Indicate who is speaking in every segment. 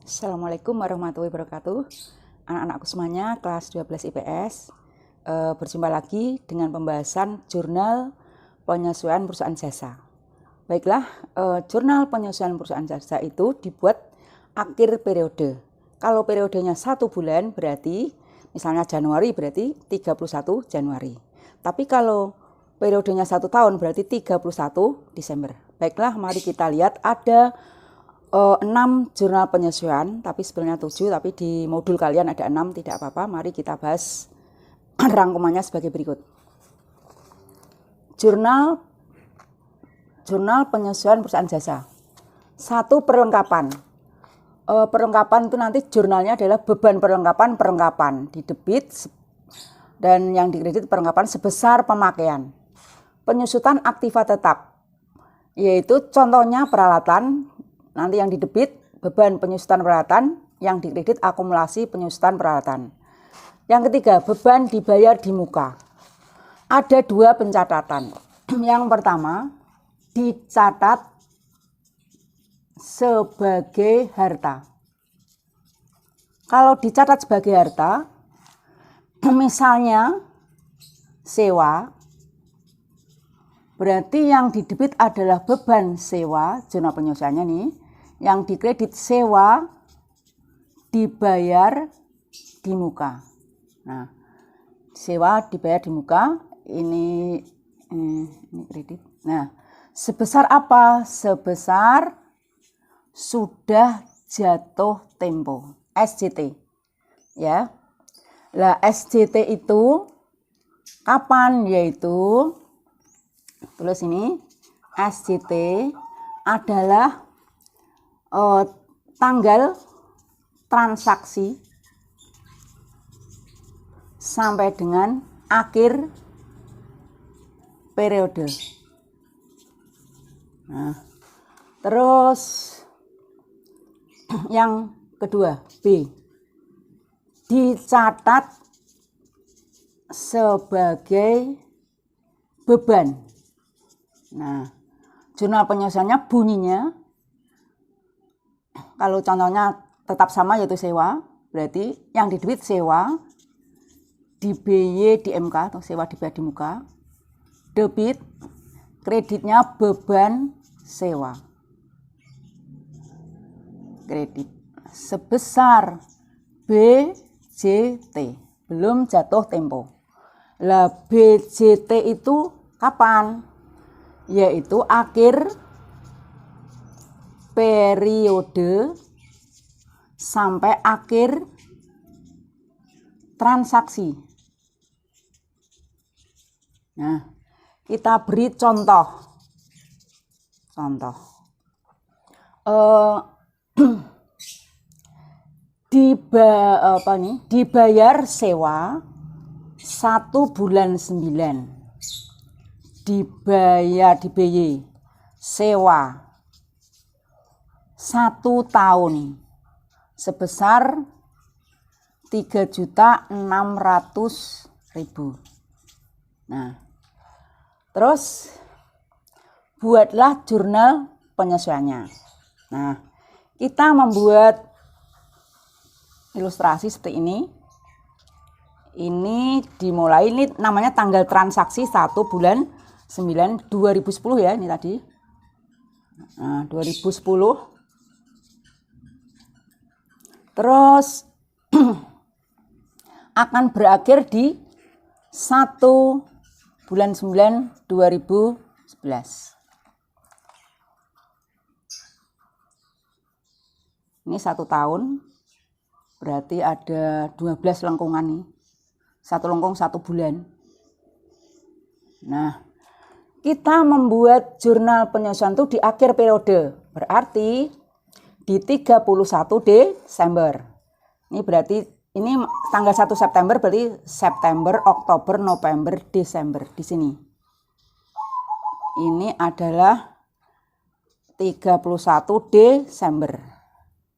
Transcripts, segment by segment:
Speaker 1: Assalamualaikum warahmatullahi wabarakatuh. Anak-anakku semuanya kelas 12 IPS. Berjumpa lagi dengan pembahasan jurnal penyesuaian perusahaan jasa. Baiklah, jurnal penyesuaian perusahaan jasa itu dibuat akhir periode. Kalau periodenya 1 bulan berarti misalnya Januari berarti 31 Januari. Tapi kalau periodenya 1 tahun berarti 31 Desember. Baiklah, mari kita lihat ada 6 jurnal penyesuaian, tapi sebenarnya 7, tapi di modul kalian ada 6, tidak apa-apa. Mari kita bahas rangkumannya sebagai berikut. Jurnal penyesuaian perusahaan jasa. 1. Perlengkapan. Perlengkapan itu nanti jurnalnya adalah beban perlengkapan di debit dan yang dikredit perlengkapan sebesar pemakaian. Penyusutan aktiva tetap, yaitu contohnya peralatan. Nanti yang di debit beban penyusutan peralatan, yang dikredit akumulasi penyusutan peralatan. Yang ketiga, beban dibayar di muka. Ada 2 pencatatan. Yang pertama, dicatat sebagai harta. Kalau dicatat sebagai harta, misalnya sewa, berarti yang di debit adalah beban sewa, jurnal penyesuaiannya nih. Yang dikredit sewa dibayar di muka. Nah, sewa dibayar di muka, ini kredit. Nah, sebesar apa? Sebesar sudah jatuh tempo, SJT. Ya. Lah SJT itu kapan? Yaitu tulis ini, SJT adalah tanggal transaksi sampai dengan akhir periode. Nah, terus yang kedua, B, dicatat sebagai beban. Nah, jurnal penyesuaiannya bunyinya, kalau contohnya tetap sama yaitu sewa, berarti yang di debit sewa, di BY di MK atau sewa dibayar di muka, debit kreditnya beban sewa, kredit sebesar BJT, belum jatuh tempo. Lah BJT itu kapan? Yaitu akhir periode sampai akhir transaksi. Nah, kita beri contoh. Dibayar sewa 1 bulan 9. Dibayar di BY sewa 1 tahun sebesar 3.600.000. Nah, terus buatlah jurnal penyesuaiannya. Nah, kita membuat ilustrasi seperti ini. Ini dimulai, ini namanya tanggal transaksi 1 bulan 9 2010 ya, ini tadi. Nah, 2010. Terus akan berakhir di 1 bulan 9 2011. Ini 1 tahun, berarti ada 12 lengkungan nih. 1 lengkung 1 bulan. Nah, kita membuat jurnal penyesuaian itu di akhir periode, berarti di 31 Desember. Ini berarti ini tanggal 1 September berarti September, Oktober, November, Desember di sini. Ini adalah 31 Desember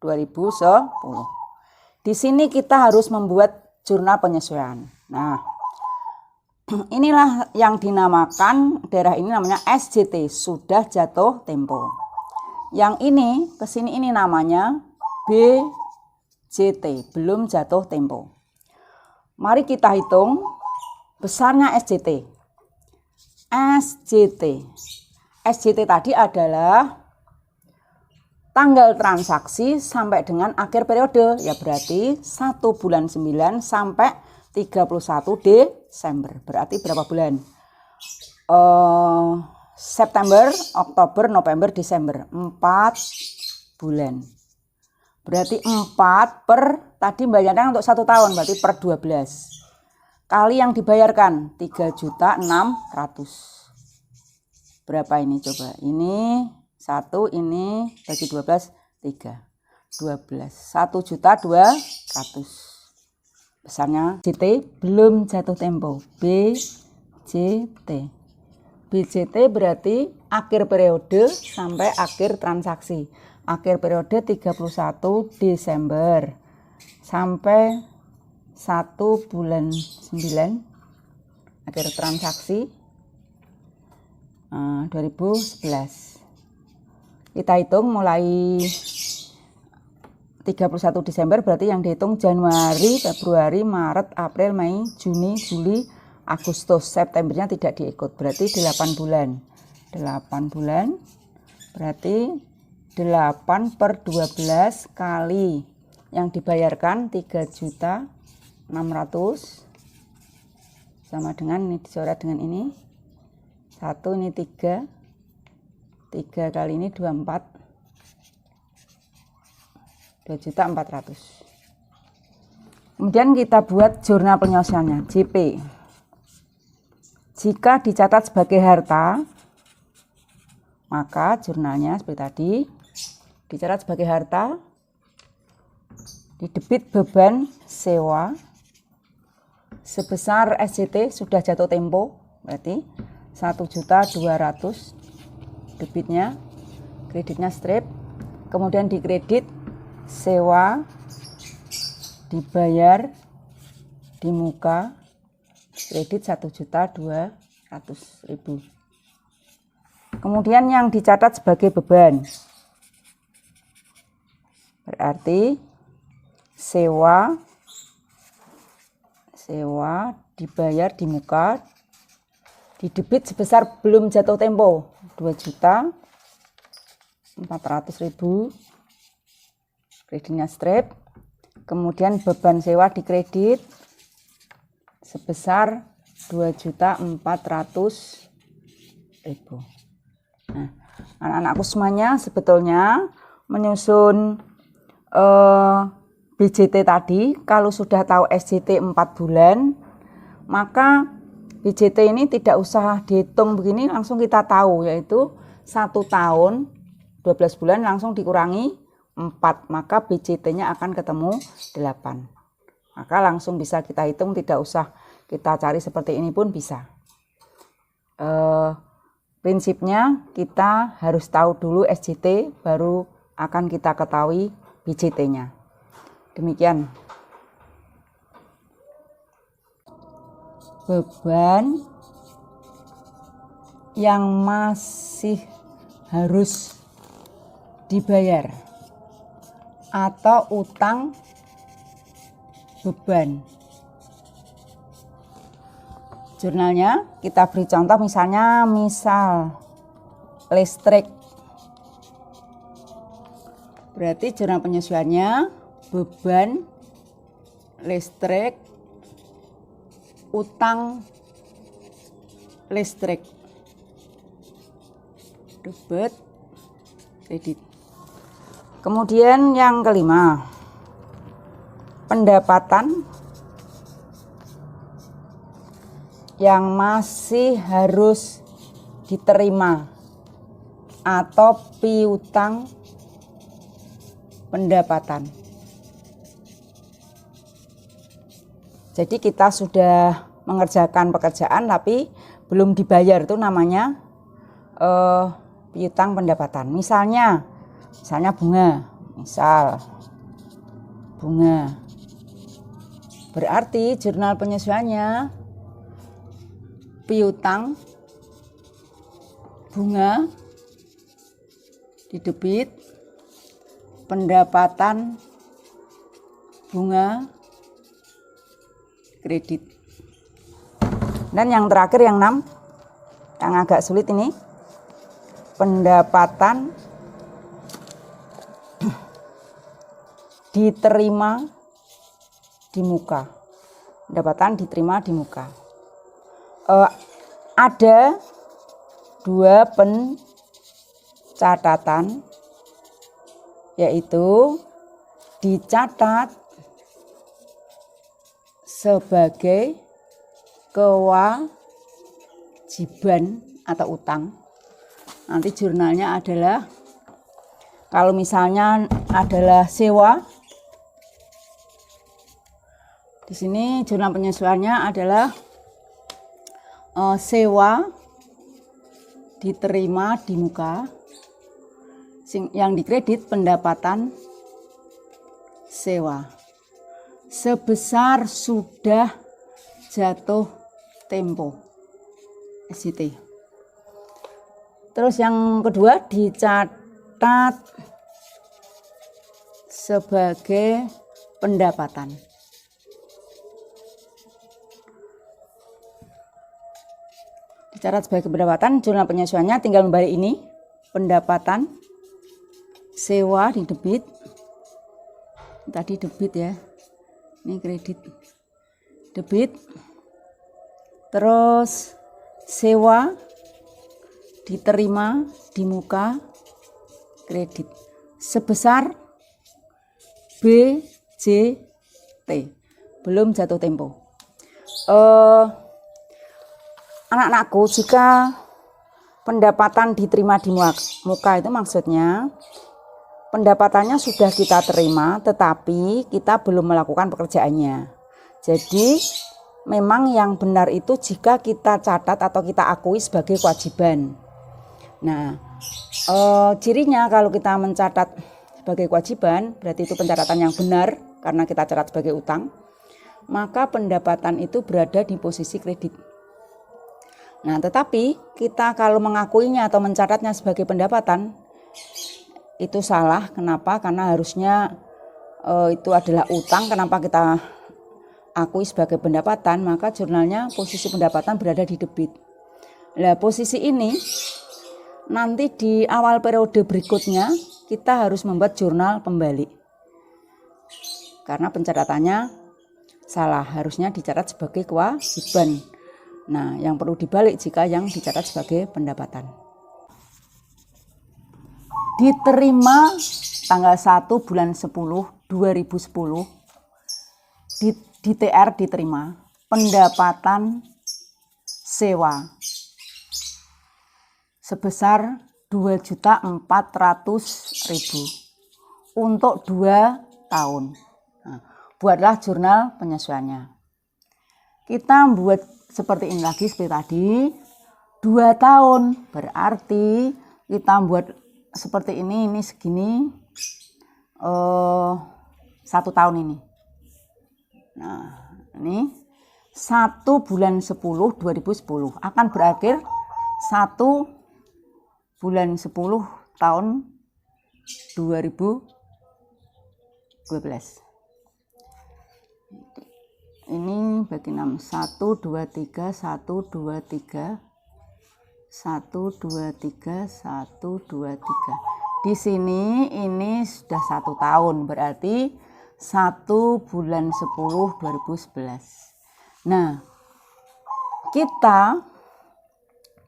Speaker 1: 2010. Di sini kita harus membuat jurnal penyesuaian. Nah, inilah yang dinamakan daerah ini namanya SJT, sudah jatuh tempo. Yang ini kesini ini namanya BJT, belum jatuh tempo. Mari kita hitung besarnya SJT. SJT tadi adalah tanggal transaksi sampai dengan akhir periode, ya berarti 1 bulan 9 sampai 31 Desember. Berarti berapa bulan? September, Oktober, November, Desember. 4 bulan. Berarti 4 per, tadi bayarnya untuk 1 tahun, berarti per 12. Kali yang dibayarkan 3.600.000. Berapa ini coba? Ini 1, ini bagi 12, 3. 12. 1.200.000. Besarnya JT belum jatuh tempo. BJT. BJT berarti akhir periode sampai akhir transaksi. Akhir periode 31 Desember sampai 1 bulan 9 akhir transaksi 2011. Kita hitung mulai 31 Desember berarti yang dihitung Januari, Februari, Maret, April, Mei, Juni, Juli, Agustus. Septembernya tidak diikut, berarti 8 bulan. 8 bulan berarti 8 per 12 kali yang dibayarkan 3.600.000 sama dengan ini dicoret dengan ini 1, ini 3 kali ini 24, 2.400.000. Kemudian kita buat jurnal penyelesaiannya, JP. Jika dicatat sebagai harta, maka jurnalnya seperti tadi, dicatat sebagai harta, didebit beban sewa sebesar SJT sudah jatuh tempo, berarti 1.200.000 debitnya, kreditnya strip, kemudian dikredit sewa, dibayar di muka, kredit 1.200.000. Kemudian yang dicatat sebagai beban, berarti sewa dibayar di muka, didebit sebesar belum jatuh tempo 2.400.000, kreditnya strip, kemudian beban sewa dikredit sebesar 2.400.000. Nah, anak-anakku semuanya sebetulnya menyusun BJT tadi, kalau sudah tahu SJT 4 bulan, maka BJT ini tidak usah dihitung begini, langsung kita tahu, yaitu 1 tahun 12 bulan langsung dikurangi 4, maka BJT-nya akan ketemu 8. Maka langsung bisa kita hitung, tidak usah kita cari seperti ini pun bisa. Prinsipnya kita harus tahu dulu SJT, baru akan kita ketahui BJT-nya. Demikian. Beban yang masih harus dibayar atau utang beban. Jurnalnya kita beri contoh, misal listrik. Berarti jurnal penyesuaiannya beban listrik, utang listrik, debit, kredit. Kemudian yang kelima, pendapatan yang masih harus diterima atau piutang pendapatan. Jadi kita sudah mengerjakan pekerjaan tapi belum dibayar, itu namanya piutang pendapatan. Misalnya bunga, berarti jurnal penyesuaiannya piutang bunga didebit pendapatan bunga kredit. Dan yang terakhir yang 6, yang agak sulit ini, pendapatan diterima di muka. Pendapatan diterima di muka. Ada 2 pencatatan, yaitu dicatat sebagai kewajiban atau utang. Nanti jurnalnya adalah, kalau misalnya adalah sewa, di sini jurnal penyesuaiannya adalah sewa diterima di muka, yang dikredit pendapatan sewa sebesar sudah jatuh tempo SJT. Terus yang kedua, dicatat sebagai pendapatan. Dicatat sebagai pendapatan, jurnal penyesuaiannya tinggal membalik ini, pendapatan sewa di debit, tadi debit ya, ini kredit, debit, terus sewa diterima di muka kredit sebesar BJT, belum jatuh tempo. Anak-anakku, jika pendapatan diterima di muka itu maksudnya pendapatannya sudah kita terima, tetapi kita belum melakukan pekerjaannya. Jadi memang yang benar itu jika kita catat atau kita akui sebagai kewajiban. Nah, cirinya kalau kita mencatat sebagai kewajiban, berarti itu pencatatan yang benar karena kita catat sebagai utang, maka pendapatan itu berada di posisi kredit. Nah, tetapi kita kalau mengakuinya atau mencatatnya sebagai pendapatan, itu salah. Kenapa? Karena harusnya itu adalah utang. Kenapa kita akui sebagai pendapatan? Maka jurnalnya posisi pendapatan berada di debit. Nah, posisi ini nanti di awal periode berikutnya kita harus membuat jurnal pembalik. Karena pencatatannya salah, harusnya dicatat sebagai kewajiban. Nah, yang perlu dibalik jika yang dicatat sebagai pendapatan. Diterima tanggal 1 bulan 10 2010, di TR diterima pendapatan sewa sebesar 2.400.000 untuk 2 tahun. Nah, buatlah jurnal penyesuaiannya. Kita buat seperti ini lagi seperti tadi, 2 tahun berarti kita buat seperti ini segini, 1 tahun ini. Nah, ini 1 bulan 10 2010 akan berakhir 1 bulan 10 tahun 2012. Ini bagi 6, 1, 2, 3, 1, 2, 3, 1, 2, 3, 1, 2, 3. Di sini ini sudah 1 tahun, berarti 1 bulan 10 2011. Nah, kita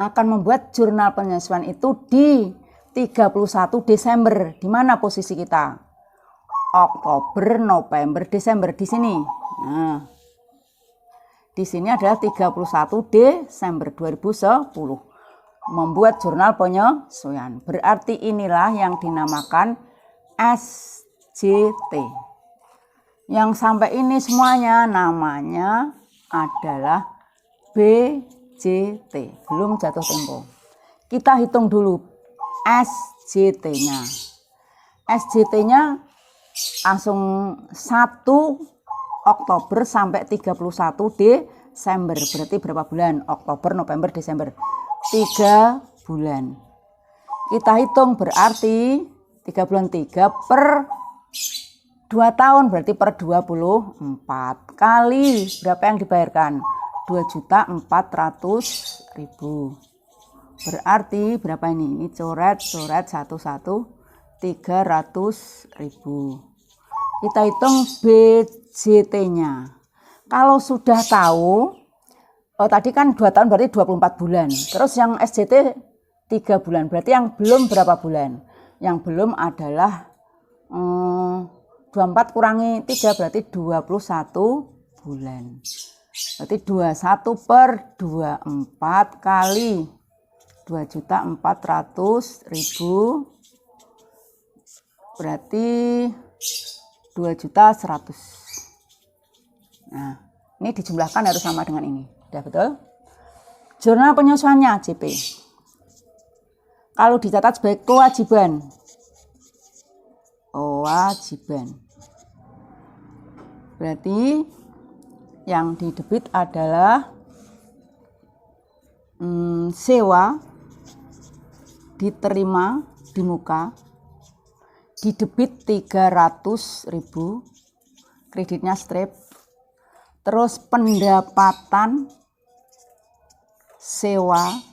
Speaker 1: akan membuat jurnal penyesuaian itu di 31 Desember. Di mana posisi kita? Oktober, November, Desember di sini. Nah, di sini adalah 31 Desember 2010. Membuat jurnal penyesuaian. Berarti inilah yang dinamakan SJT. Yang sampai ini semuanya namanya adalah BJT. Belum jatuh tempo. Kita hitung dulu SJT-nya. SJT-nya langsung 1 Oktober sampai 31 Desember. Berarti berapa bulan? Oktober, November, Desember. 3 bulan. Kita hitung berarti 3 bulan 3 per 2 tahun berarti per 24 kali berapa yang dibayarkan? 2.400.000. Berarti berapa ini? Ini coret satu-satu 300.000. Kita hitung BJT-nya. Kalau sudah tahu, tadi kan 2 tahun berarti 24 bulan. Terus yang SJT 3 bulan. Berarti yang belum berapa bulan? Yang belum adalah 24 kurangi 3 berarti 21 bulan. Berarti 21 per 24 kali 2.400.000 berarti 2.100.000. Nah, ini dijumlahkan harus sama dengan ini. Udah betul? Jurnal penyesuaiannya JP. Kalau dicatat sebagai kewajiban. Berarti yang didebit adalah sewa diterima di muka, didebit 300.000, kreditnya strip, terus pendapatan sewa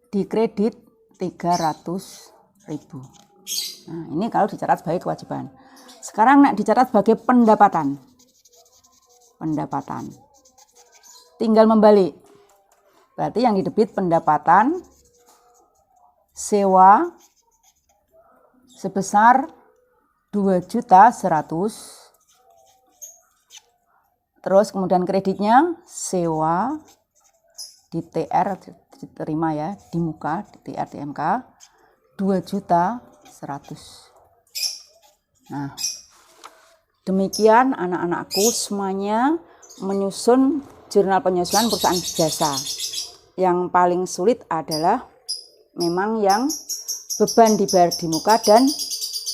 Speaker 1: dikredit 300.000. Nah, ini kalau dicatat sebagai kewajiban. Sekarang dicatat sebagai pendapatan. Tinggal membalik. Berarti yang didebit pendapatan sewa sebesar 2.100.000. Terus kemudian kreditnya sewa di TR diterima ya, di muka di TR di MK 2.100.000. Nah, demikian anak-anakku semuanya menyusun jurnal penyesuaian perusahaan jasa. Yang paling sulit adalah memang yang beban dibayar di muka dan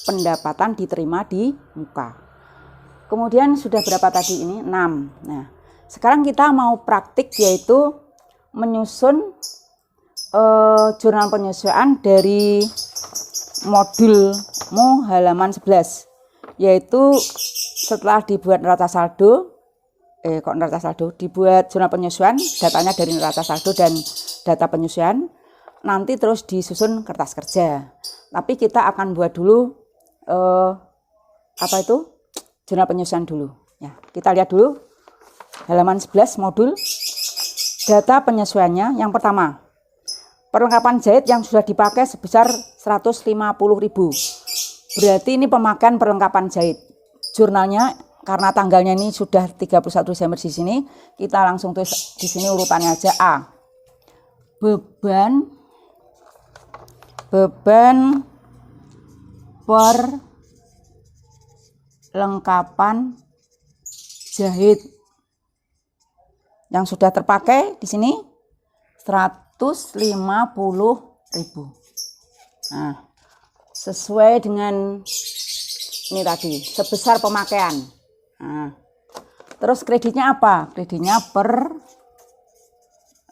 Speaker 1: pendapatan diterima di muka. Kemudian sudah berapa tadi ini? 6. Nah, sekarang kita mau praktik yaitu menyusun jurnal penyesuaian dari modulmu halaman 11. Yaitu setelah dibuat neraca saldo, dibuat jurnal penyesuaian, datanya dari neraca saldo dan data penyesuaian, nanti terus disusun kertas kerja. Tapi kita akan buat dulu jurnal penyesuaian dulu. Ya, kita lihat dulu halaman 11 modul data penyesuaiannya. Yang pertama, perlengkapan jahit yang sudah dipakai sebesar 150.000. Berarti ini pemakaian perlengkapan jahit. Jurnalnya karena tanggalnya ini sudah 31 Desember di sini, kita langsung tulis di sini urutannya aja. A. Beban perlengkapan jahit yang sudah terpakai di sini 150.000. Nah, sesuai dengan ini tadi, sebesar pemakaian. Nah, terus kreditnya apa? Kreditnya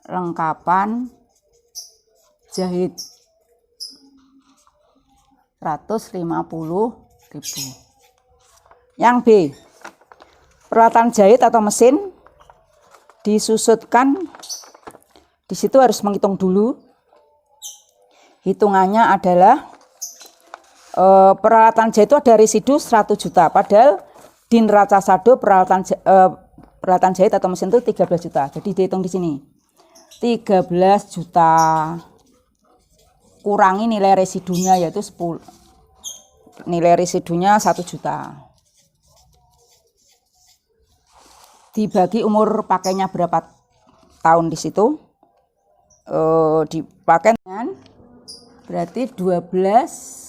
Speaker 1: perlengkapan jahit 150.000. Yang B, peralatan jahit atau mesin disusutkan. Di situ harus menghitung dulu. Hitungannya adalah peralatan jahit itu ada residu 100 juta. Padahal di neraca saldo peralatan jahit atau mesin itu 13 juta. Jadi dihitung di sini. 13 juta kurangi nilai residunya yaitu 10. Nilai residunya 1 juta. Dibagi umur pakainya berapa tahun di situ. Dipakai dengan berarti 12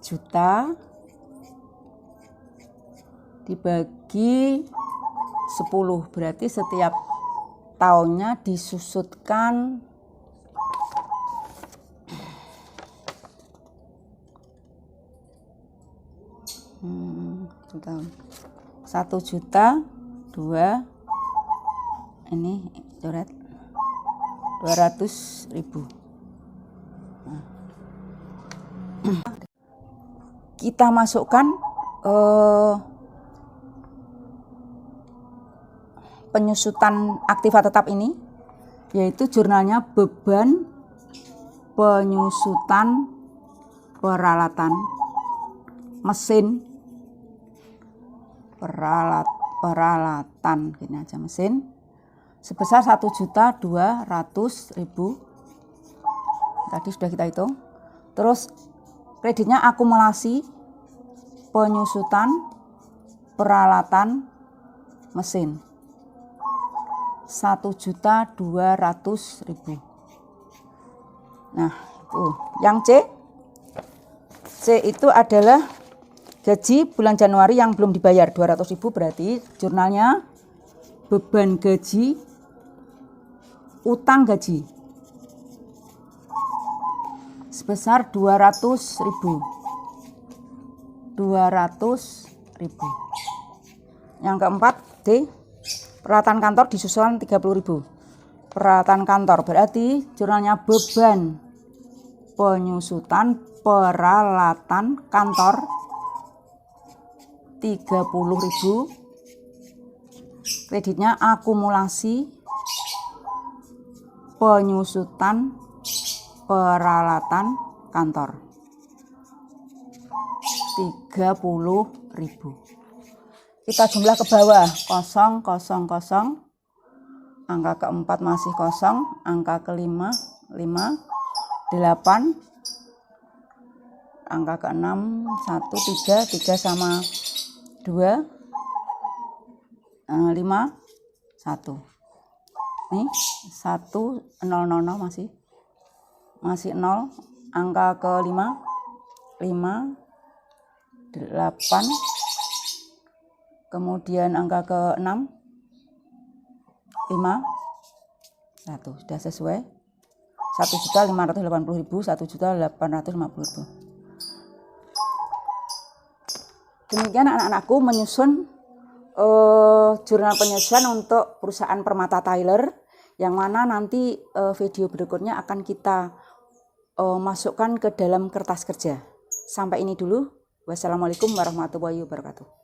Speaker 1: juta dibagi 10, berarti setiap tahunnya disusutkan 1 juta 2 ini coret 200.000. kita masukkan penyusutan aktiva tetap ini, yaitu jurnalnya beban penyusutan peralatan mesin, peralatan gini aja mesin sebesar 1.200.000. Tadi sudah kita hitung. Terus kreditnya akumulasi penyusutan peralatan mesin 1.200.000. Nah, itu. Yang C itu adalah gaji bulan Januari yang belum dibayar 200.000, berarti jurnalnya beban gaji, utang gaji sebesar 200.000. Yang keempat D, peralatan kantor disusun 30.000. Peralatan kantor berarti jurnalnya beban penyusutan peralatan kantor 30.000. Kreditnya akumulasi penyusutan peralatan kantor 30.000. Kita jumlah ke bawah 0, 0, 0. Angka keempat masih kosong, angka kelima 5, 8, angka keenam 1, 3 sama 2, 5, 1. Nih 1, 0, 0, masih 0. Angka kelima 5, 8. Kemudian angka ke-6 5, 1. Sudah sesuai. 1.580.000, 1.850.000. Demikian anak-anakku menyusun jurnal penyusuan untuk perusahaan Permata Tyler, yang mana nanti video berikutnya akan kita masukkan ke dalam kertas kerja. Sampai ini dulu. Wassalamualaikum warahmatullahi wabarakatuh.